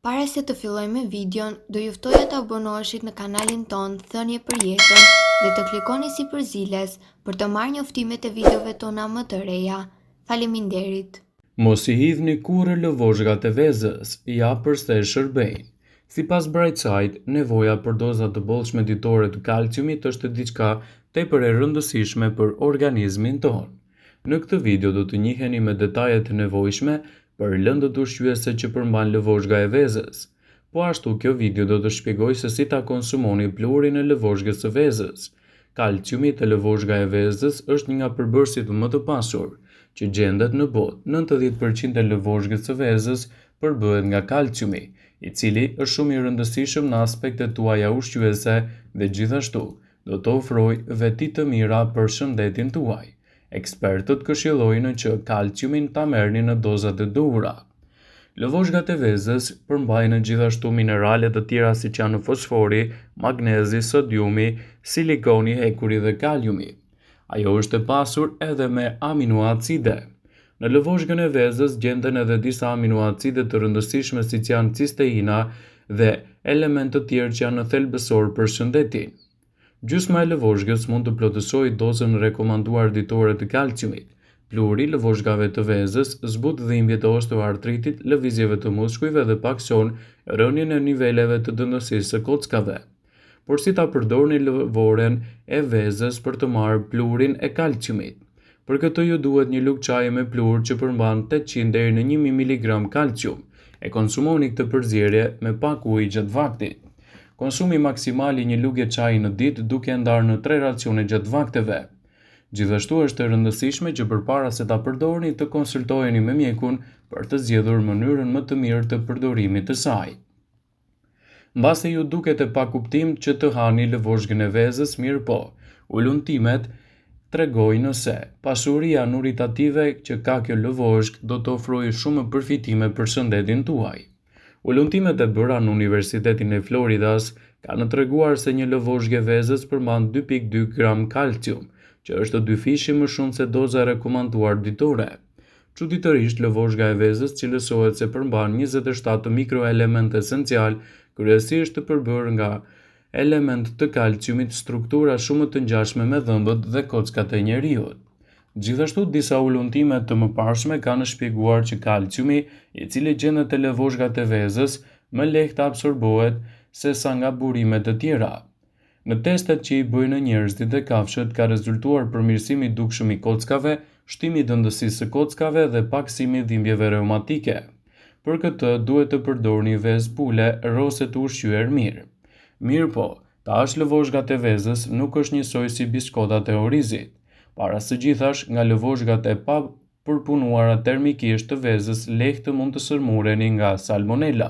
Para se të fillojmë me videon, do ju ftoja të abonoheshit në kanalin ton Thënie për Jetën dhe të klikoni si përziles për të marrë njoftimet e videove tona më të reja. Faleminderit. Mos i hidhni kurrë lëvozhgat e vezës, ja përse shërbejnë. Sipas Brightside, nevoja për doza të bollshme ditore të kalciumit është diçka tepër e rëndësishme për organizmin tonë. Në këtë video do të njiheni me detajet e nevojshme për lëndët ushqyese që përmban lëvozhga e vezës. Po ashtu kjo video do të shpjegoj se si ta konsumoni pluhurin e lëvozhgës së vezës. Kalciumi te lëvozhga e vezës është një nga përbërësit më të pasur që gjendet në botë. 90% e lëvozhgës së vezës përbëhet nga kalciumi, i cili është shumë i rëndësishëm në aspektet tuaja ushqyese dhe gjithashtu do të ofrojë veti të mira për shëndetin tuaj. Ekspertët këshillojnë që kalciumin ta merrni në dozat e duhura. Lëvozhgat e vezës përmbajnë gjithashtu minerale të tjera siç janë fosfori, magnezi, sodiumi, silikoni, hekuri dhe kaliumi. Ajo është e pasur edhe me aminoacide. Në lëvozhgën e vezës gjenden edhe disa aminoacide të rëndësishme siç janë cisteina dhe elementë të tjerë që janë thelbësor për shëndetin. Gjysma e lëvozhgës mund të plotësojë dozën rekomanduar ditore të kalciumit. Pluhuri i lëvozhgave të vezës zbut dhimbjet e osteoartritit, lëvizjeve të muskujve dhe pakson rënien e niveleve të dëndësisë së kockave. Por si ta përdorni lëvoren e vezës për të marrë pluhurin e kalciumit? Për këtë ju duhet një lugë çaji me pluhur që përmban 800 deri në 1000 mg kalcium. E konsumoni këtë përzierje me pak ujë gjatë vaktit. Konsumi maksimal i një lugje çaji në ditë duke ndarë në 3 racione gjatë vakteve. Gjithashtu është e rëndësishme që përpara se ta përdorni të konsultoheni me mjekun për të zgjedhur mënyrën më të mirë të përdorimit të saj. Mbase ju duket e pakuptim që të hani lëvozhgën e vezës, mirë po, ulëntimet tregojnë se pasuria nuritative që ka kjo lëvozhgë do të ofrojë shumë përfitime për shëndetin tuaj. Ulëntimet e bëra në Universitetin e Floridas kanë treguar se një lëvozhgë vezës përmban 2.2 gram kalcium, që është 2 fishi më shumë se doza rekomanduar ditore. Çuditërisht, lëvozhga e vezës cilësohet se përmban 27 mikroelementë esencial, kryesisht të përbërë nga elementë të kalciumit, struktura shumë të ngjashme me dhëmbët dhe kockat e njeriut. Gjithashtu, disa ulëntime të mëparshme kanë shpjeguar që kalciumi, i cili gjendet te lëvozhgat e vezës, më lehtë absorbohet se sa nga burimet të tjera. Në testet që i bëjnë njerëzit dhe kafshët ka rezultuar përmirësimi i dukshëm i kockave, shtimi i dëndësisë së kockave dhe paksimi i dhimbjeve reumatike. Për këtë duhet të përdorni vezë pule rose të ushqyer mirë. Mirë po, tash lëvozhgat e vezës nuk është njësoj si biskotat e orizit. Para së gjithash, nga lëvozhgat e pa përpunuara termikisht të vezës lehtë mund të sërmureni nga salmonella.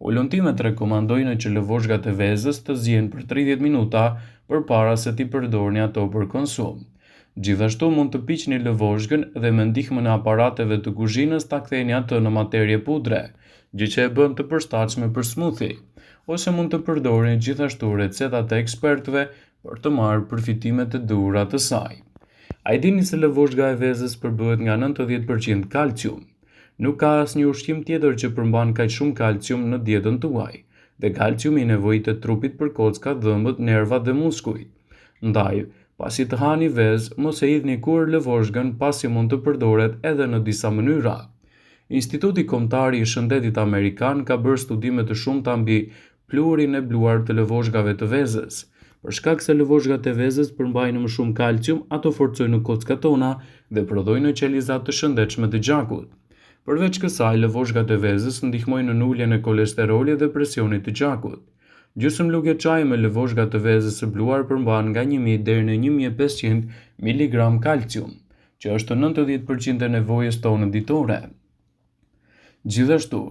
Ulëntimet rekomandojnë që lëvozhgat e vezës të zihen për 30 minuta përpara se t'i përdorni ato për konsum. Gjithashtu mund të piqni lëvozhgën dhe me ndihmën e aparateve të kuzhinës ta ktheni atë në materje pudre, gjë që e bën të përshtatshme për smoothie, ose mund të përdorni gjithashtu recetat e ekspertëve për të marrë përfitimet e duhura të saj. A i dini se lëvozhga e vezës përbëhet nga 90% kalcium? Nuk ka asnjë ushqim tjetër që përmban kaq shumë kalcium në dietën tuaj, dhe kalciumi nevojitet trupit për kockat, dhëmbët, nervat dhe muskujt. Ndaj, pasi të hani vezë, mos e hidhni kurrë lëvozhgën pasi mund të përdoret edhe në disa mënyra. Instituti Kombëtar i Shëndetit Amerikan ka bërë studime të shumta mbi pluhurin e bluar të lëvozhgave të vezës. Për shkak se lëvozhgat e vezës përmbajnë më shumë kalcium, ato forcojnë kockat tona dhe prodhojnë qeliza të shëndetshme të gjakut. Përveç kësaj, lëvozhgat e vezës ndihmojnë në uljen e kolesterolit dhe presionit të gjakut. Gjysmë lugje çaji me lëvozhgat të vezës së bluar përmban nga 1000 deri në 1500 mg kalcium, që është 90% e nevojës tonë ditore. Gjithashtu,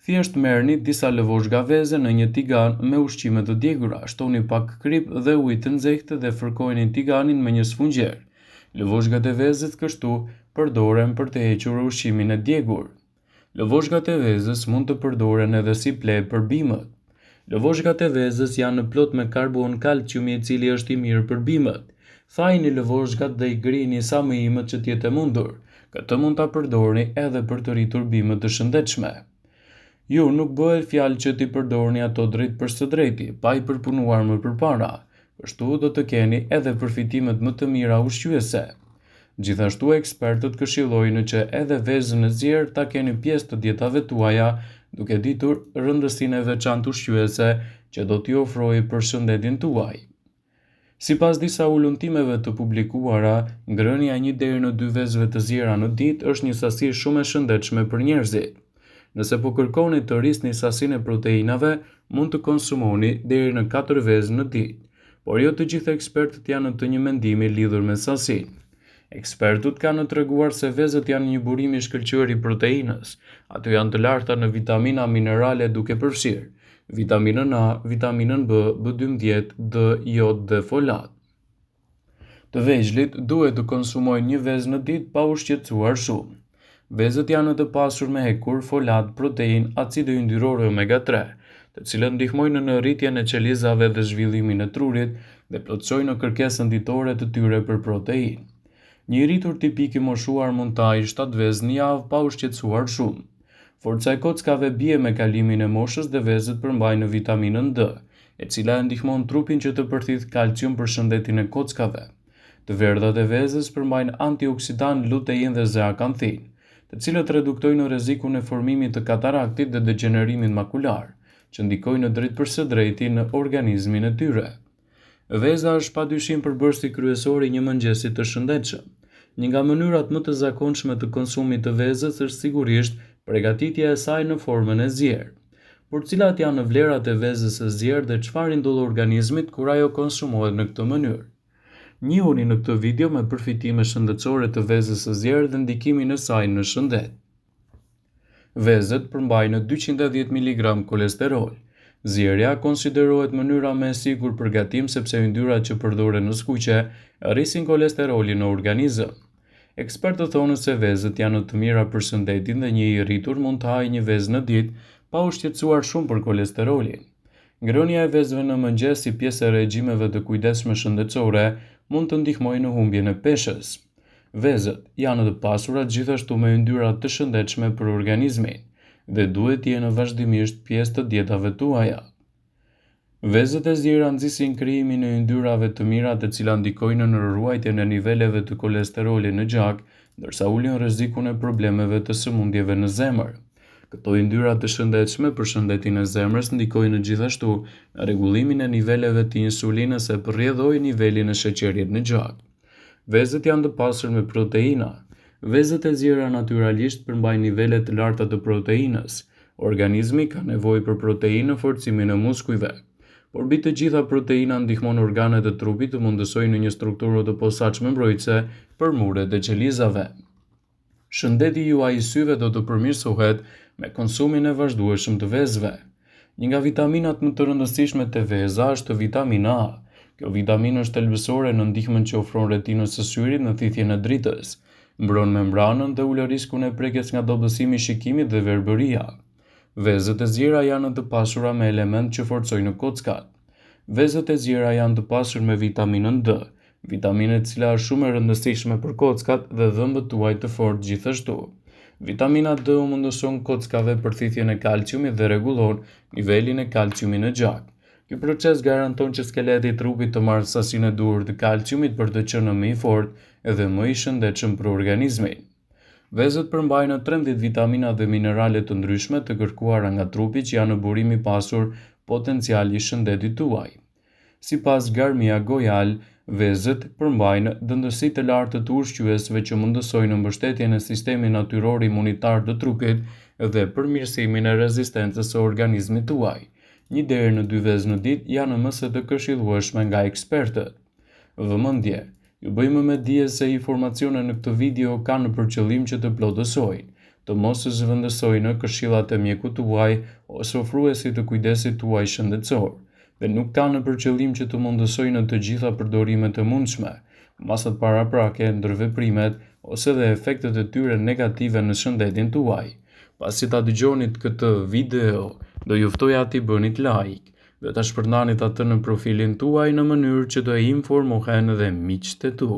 thjesht merrni disa lëvozhga veze në një tigan me ushqime të djegura, shtoni pak krip dhe ujë të nxehtë dhe fërkojeni tiganin me një sfungjer. Lëvozhgat e vezës kështu përdoren për të hequr ushqimin e djegur. Lëvozhgat e vezës mund të përdoren edhe si ple për bimët. Lëvozhgat e vezës janë plot me karbon kalciumi i cili është i mirë për bimët. Thajini lëvozhgat dhe i grini sa më imët që t'jetë mundur. Këtë mund ta përdorni edhe për të rritur bimët të shëndetshme. Ju nuk bëhet fjalë që ti përdorni ato drejt për së drejti, pa i përpunuar më përpara, kështu do të keni edhe përfitimet më të mira ushqyese. Gjithashtu ekspertët këshillojnë që edhe vezën e zier ta keni pjesë të dietave tuaja, duke ditur rëndësinë e veçantë ushqyese që do t'i ofrojë për shëndetin tuaj. Sipas disa ulëntimeve të publikuara, ngrënia 1 deri në 2 vezëve të ziera në ditë është një sasi shumë e shëndetshme për njerëzit. Nëse po kërkoni të rrisni sasinë e proteinave, mund të konsumoni deri në 4 vezë në ditë, por jo të gjithë ekspertët janë të një mendimi lidhur me sasinë. Ekspertët kanë treguar se vezët janë një burim i shkëlqyer i proteinës. Ato janë të larta në vitamina minerale duke përfshirë vitaminën A, vitaminën B, B12, D, jod dhe folat. Të vegjëlit duhet të konsumojnë një vezë në ditë pa u shqetësuar shumë. Vezët janë të pasur me hekur, folat, protein, acide yndyrore omega 3, të cilët ndihmojnë në rritjen e qelizave dhe zhvillimin e trurit dhe plotësojnë kërkesën ditore të tyre për protein. Një rritur tipik i moshuar mund të hajë 7 vezë në javë pa u shqetësuar shumë. Forca e kockave bie me kalimin e moshës dhe vezët përmbajnë vitaminën D, e cila e ndihmon trupin që të përthith kalcium për shëndetin e kockave. Të verdhat e vezës përmbajnë antioksidan, lutein dhe zeakanthin, të cilët reduktojnë rrezikun e formimit të kataraktit dhe degenerimit makular, që ndikojnë drejt për së drejti në organizmin e tyre. Veza është padyshim përbërësi kryesor i një mëngjesi të shëndetshëm. Një nga mënyrat më të zakonshme të konsumit të vezës është sigurisht përgatitja e saj në formën e zier. Por cilat janë vlerat e vezës së zier dhe çfarë ndodh organizmit kur ajo konsumohet në këtë mënyrë? Njihuni në këtë video me përfitime shëndetësore të vezës së zier dhe ndikimin e saj në shëndet. Vezët përmbajnë 210 mg kolesterol. Zierja konsiderohet mënyra më e sigurt për gatim sepse yndyrat që përdoren në skuqe rrisin kolesterolin në organizëm. Ekspertët thonë se vezët janë të mira për shëndetin dhe një i rritur mund të hajë një vezë në ditë pa u shqetësuar shumë për kolesterolin. Ngrënia e vezëve në mëngjes si pjesë e regjimeve të kujdesshme shëndetësore mund të ndihmojë në humbjen e peshës. Vezët janë të pasura gjithashtu me yndyra të shëndetshme për organizmin dhe duhet të jenë vazhdimisht pjesë të dietave tuaja. Vezët e ziera nxisin krijimin e yndyrave të mira të cilat ndikojnë në ruajtjen e niveleve të kolesterolit në gjak, ndërsa ulin rrezikun e problemeve të sëmundjeve në zemër. Këto yndyra të shëndetshme për shëndetin e zemrës ndikojnë gjithashtu në rregullimin e niveleve të insulinës e përrjedhojnë nivelin e sheqerit në gjak. Vezët janë të pasur me proteina. Vezët e ziera natyralisht përmbajnë nivele të larta të proteinës. Organizmi ka nevojë për proteinë në forcimin e muskujve. Por mbi të gjitha proteina ndihmon organet e trupit të mundësojnë një strukturë të posaçme mbrojtëse për muret e qelizave. Shëndeti juaj i syve do të përmirësohet me konsumin e vazhdueshëm të vezëve. Një nga vitaminat më të rëndësishme te veza është vitamina A. Kjo vitaminë është thelbësore në ndihmën që ofron retinës së syrit në thithjen e dritës. Mbron membranën dhe ulë riskun e prekjes nga dobësimi i shikimit dhe verbëria. Vezët e ziera janë të pasura me element që forcojnë kockat. Vezët e ziera janë të pasur me vitaminën D, vitaminë e cila është shumë e rëndësishme për kockat dhe dhëmbët tuaj të fortë gjithashtu. Vitamina D u mundëson kockave përthithjen e kalciumit dhe rregullon nivelin e kalciumit në gjak. Ky proces garanton që skeleti i trupit të marrë sasinë e duhur të kalciumit për të qenë më i fortë dhe më i shëndetshëm për organizmin. Vezët përmbajnë 13 vitamina dhe minerale të ndryshme të kërkuara nga trupi që janë në burim i pasur potencial i shëndetit tuaj. Sipas Garmia Goyal, vezët përmbajnë dëndësi të lartë të ushqyesve që mundësojnë mbështetjen e sistemit natyror imunitar të trupit dhe përmirësimin e rezistencës së organizmit tuaj. 1 deri në 2 vezë në ditë janë më së të këshillueshme nga ekspertët. Vëmendje, ju bëjmë me dije se informacionet në këtë video kanë për qëllim që të plotësojnë, të mos zhvendësojnë këshillat e mjekut tuaj ose ofruesit të kujdesit tuaj shëndetësor, dhe nuk kanë për qëllim që të mundësojnë të gjitha përdorimet e mundshme, masat paraprake, ndërveprimet ose dhe efektet e tyre negative në shëndetin tuaj. Pasi ta dëgjonit këtë video, do ju ftoja t'i bënit like dhe ta shpërndanit atë në profilin tuaj në mënyrë që të informohen dhe miqtë e tu.